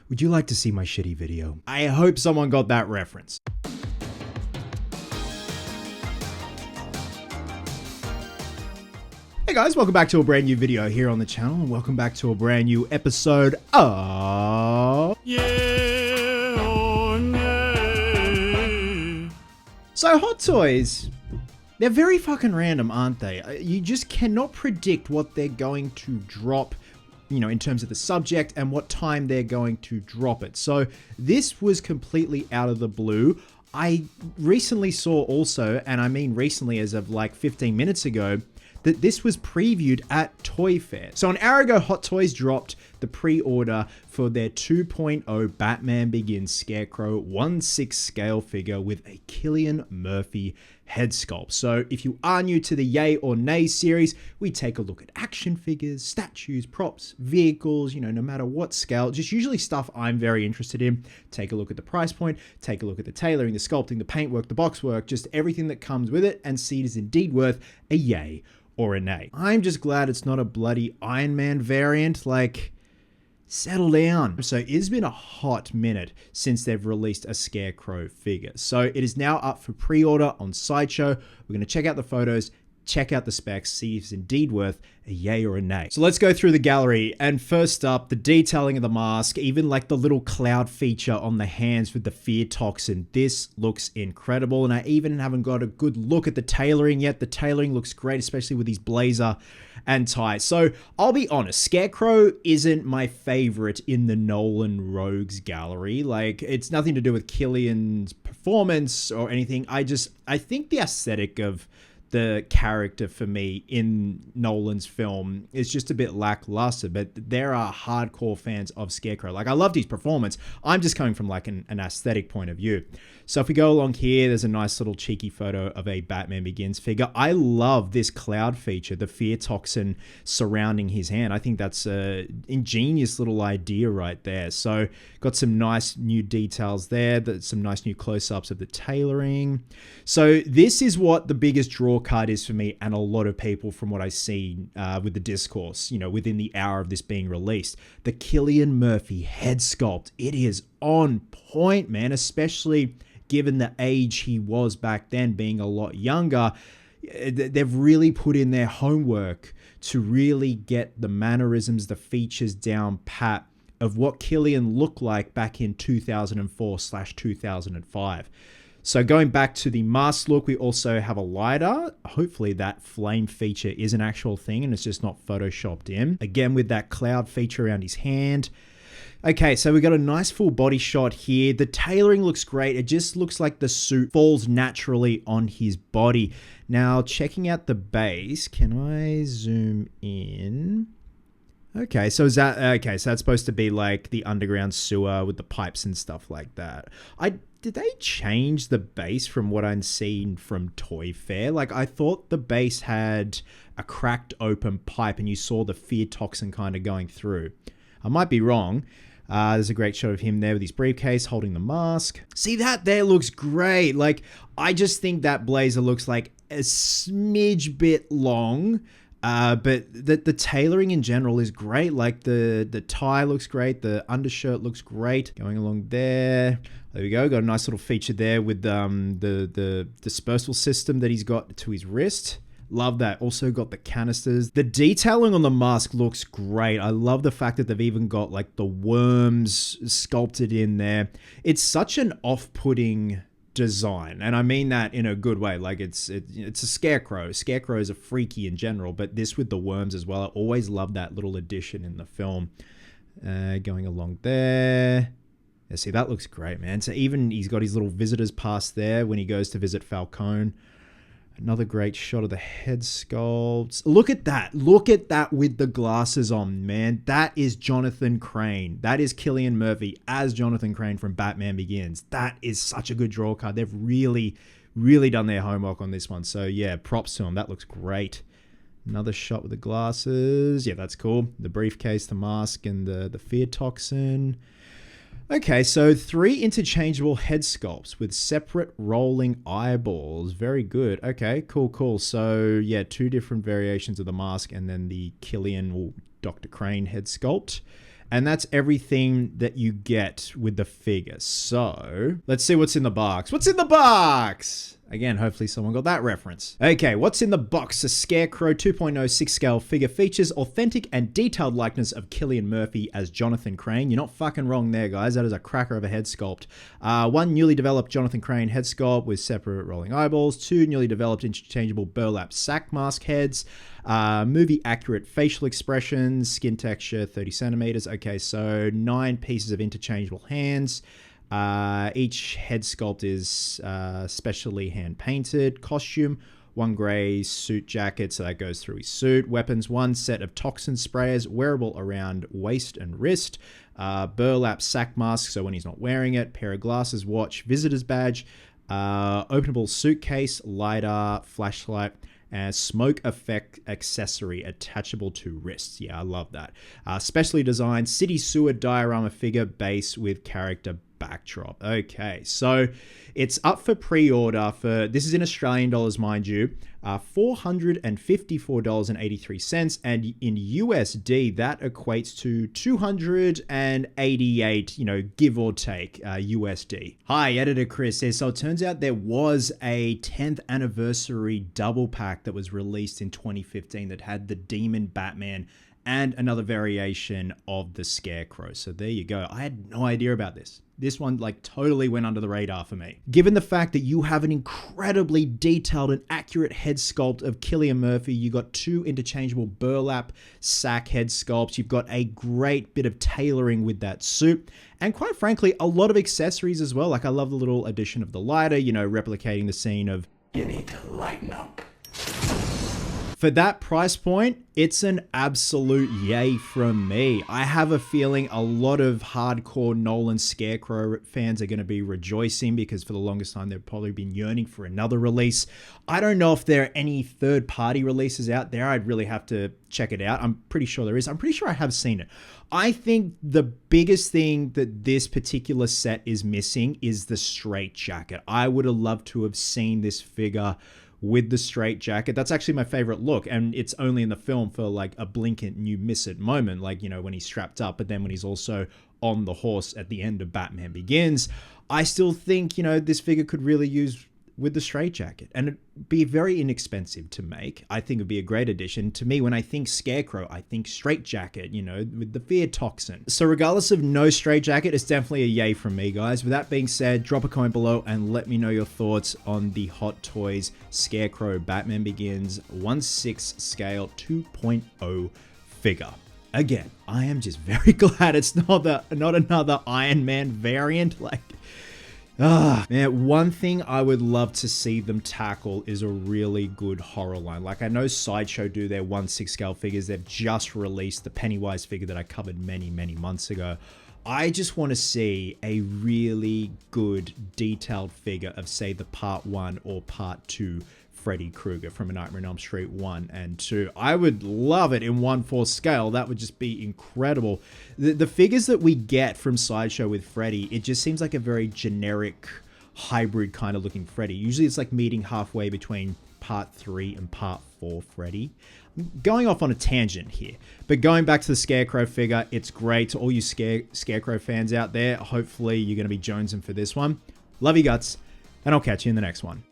Would you like to see my shitty video? I hope someone got that reference. Hey guys, welcome back to a brand new video here on the channel, and welcome back to a brand new episode of Yeah or Nay. So Hot Toys, they're very fucking random, aren't they? You just cannot predict what they're going to drop, you know, in terms of the subject and what time they're going to drop it. So this was completely out of the blue. I recently saw also, and I mean recently as of like 15 minutes ago, that this was previewed at Toy Fair. So an hour ago, Hot Toys dropped the pre-order for their 2.0 Batman Begins Scarecrow 1/6 scale figure with a Cillian Murphy head sculpt. So if you are new to the Yay or Nay series, we take a look at action figures, statues, props, vehicles, you know, no matter what scale, just usually stuff I'm very interested in. Take a look at the price point, take a look at the tailoring, the sculpting, the paintwork, the box work, just everything that comes with it, and see it is indeed worth a yay or a nay. I'm just glad it's not a bloody Iron Man variant. Like, settle down. So it has been a hot minute since they've released a Scarecrow figure. So it is now up for pre-order on Sideshow. We're going to check out the photos, check out the specs, see if it's indeed worth a yay or a nay. So let's go through the gallery. And first up, the detailing of the mask, even like the little cloud feature on the hands with the fear toxin. This looks incredible. And I even haven't got a good look at the tailoring yet. The tailoring looks great, especially with his blazer and tie. So I'll be honest, Scarecrow isn't my favorite in the Nolan Rogues gallery. Like, it's nothing to do with Cillian's performance or anything. I think the aesthetic of the character for me in Nolan's film is just a bit lackluster, but there are hardcore fans of Scarecrow. Like, I loved his performance. I'm just coming from like an aesthetic point of view. So if we go along here, there's a nice little cheeky photo of a Batman Begins figure. I love this cloud feature, the fear toxin surrounding his hand. I think that's an ingenious little idea right there. So got some nice new details there, some nice new close-ups of the tailoring. So this is what the biggest draw card is for me and a lot of people from what I see with the discourse, you know, within the hour of this being released. The Cillian Murphy head sculpt, it is on point, man, especially given the age he was back then, being a lot younger. They've really put in their homework to really get the mannerisms, the features down pat of what Cillian looked like back in 2004/2005. So going back to the mask look, we also have a lighter. Hopefully that flame feature is an actual thing and it's just not photoshopped in. Again, with that cloud feature around his hand. Okay, so we got a nice full body shot here. The tailoring looks great. It just looks like the suit falls naturally on his body. Now, checking out the base, can I zoom in? Okay, so so that's supposed to be like the underground sewer with the pipes and stuff like that. Did they change the base from what I'd seen from Toy Fair? Like, I thought the base had a cracked open pipe and you saw the fear toxin kind of going through. I might be wrong. There's a great shot of him there with his briefcase holding the mask. See, that there looks great. Like, I just think that blazer looks like a smidge bit long. But the tailoring in general is great. Like, the tie looks great. The undershirt looks great. Going along there. There we go. Got a nice little feature there with the dispersal system that he's got to his wrist. Love that. Also got the canisters. The detailing on the mask looks great. I love the fact that they've even got like the worms sculpted in there. It's such an off-putting design, and I mean that in a good way. Like, it's a Scarecrow. Scarecrows are freaky in general, but this with the worms as well. I always love that little addition in the film. Going along there. Yeah, see, that looks great, man. So even he's got his little visitor's pass there when he goes to visit Falcone. Another great shot of the head sculpts. Look at that. Look at that with the glasses on, man. That is Jonathan Crane. That is Cillian Murphy as Jonathan Crane from Batman Begins. That is such a good draw card. They've really, really done their homework on this one. So yeah, props to them. That looks great. Another shot with the glasses. Yeah, that's cool. The briefcase, the mask, and the fear toxin. Okay, so 3 interchangeable head sculpts with separate rolling eyeballs. Very good. Okay, cool. So, yeah, 2 different variations of the mask and then the Cillian or Dr. Crane head sculpt. And that's everything that you get with the figure. So let's see what's in the box. What's in the box? Again, hopefully someone got that reference. Okay, what's in the box? A Scarecrow 2.0 6-scale figure features authentic and detailed likeness of Cillian Murphy as Jonathan Crane. You're not fucking wrong there, guys. That is a cracker of a head sculpt. One newly developed Jonathan Crane head sculpt with separate rolling eyeballs. Two newly developed interchangeable burlap sack mask heads. Movie accurate facial expressions. Skin texture 30 centimeters. Okay, so 9 pieces of interchangeable hands. Each head sculpt is specially hand painted. Costume, 1 gray suit jacket, so that goes through his suit. Weapons, 1 set of toxin sprayers wearable around waist and wrist. Burlap sack mask, so when he's not wearing it. Pair of glasses, watch, visitor's badge. Openable suitcase, lighter, flashlight. And smoke effect accessory attachable to wrists. Yeah, I love that. Specially designed city sewer diorama figure base with character backdrop. Okay, so it's up for pre-order for, this is in Australian dollars, mind you, $454.83, and in USD that equates to 288, give or take, USD. Hi, Editor Chris here. So it turns out there was a 10th anniversary double pack that was released in 2015 that had the Demon Batman and another variation of the Scarecrow. So there you go. I had no idea about this. This one totally went under the radar for me. Given the fact that you have an incredibly detailed and accurate head sculpt of Cillian Murphy, you got 2 interchangeable burlap sack head sculpts, you've got a great bit of tailoring with that suit, and quite frankly, a lot of accessories as well. I love the little addition of the lighter, replicating the scene of, "You need to lighten up." For that price point, it's an absolute yay from me. I have a feeling a lot of hardcore Nolan Scarecrow fans are going to be rejoicing because for the longest time they've probably been yearning for another release. I don't know if there are any third-party releases out there. I'd really have to check it out. I'm pretty sure there is. I'm pretty sure I have seen it. I think the biggest thing that this particular set is missing is the straight jacket. I would have loved to have seen this figure with the straight jacket. That's actually my favorite look, and it's only in the film for a blink and you miss it moment, when he's strapped up, but then when he's also on the horse at the end of Batman Begins. I still think, this figure could really use with the straight jacket, and it'd be very inexpensive to make. I think it'd be a great addition. To me, when I think Scarecrow, I think straight jacket, with the fear toxin. So regardless of no straight jacket, it's definitely a yay from me, guys. With that being said, drop a comment below and let me know your thoughts on the Hot Toys Scarecrow Batman Begins 1/6 scale 2.0 figure. Again, I am just very glad it's not another Iron Man variant. Man, one thing I would love to see them tackle is a really good horror line. I know Sideshow do their 1/6 scale figures. They've just released the Pennywise figure that I covered many, many months ago. I just want to see a really good detailed figure of, say, the part 1 or part 2 Freddy Krueger from A Nightmare on Elm Street 1 and 2. I would love it in 1/4 scale. That would just be incredible. The figures that we get from Sideshow with Freddy, it just seems like a very generic hybrid kind of looking Freddy. Usually it's meeting halfway between part 3 and part 4 Freddy. I'm going off on a tangent here, but going back to the Scarecrow figure, it's great. To all you Scarecrow fans out there, hopefully you're going to be jonesing for this one. Love you guts, and I'll catch you in the next one.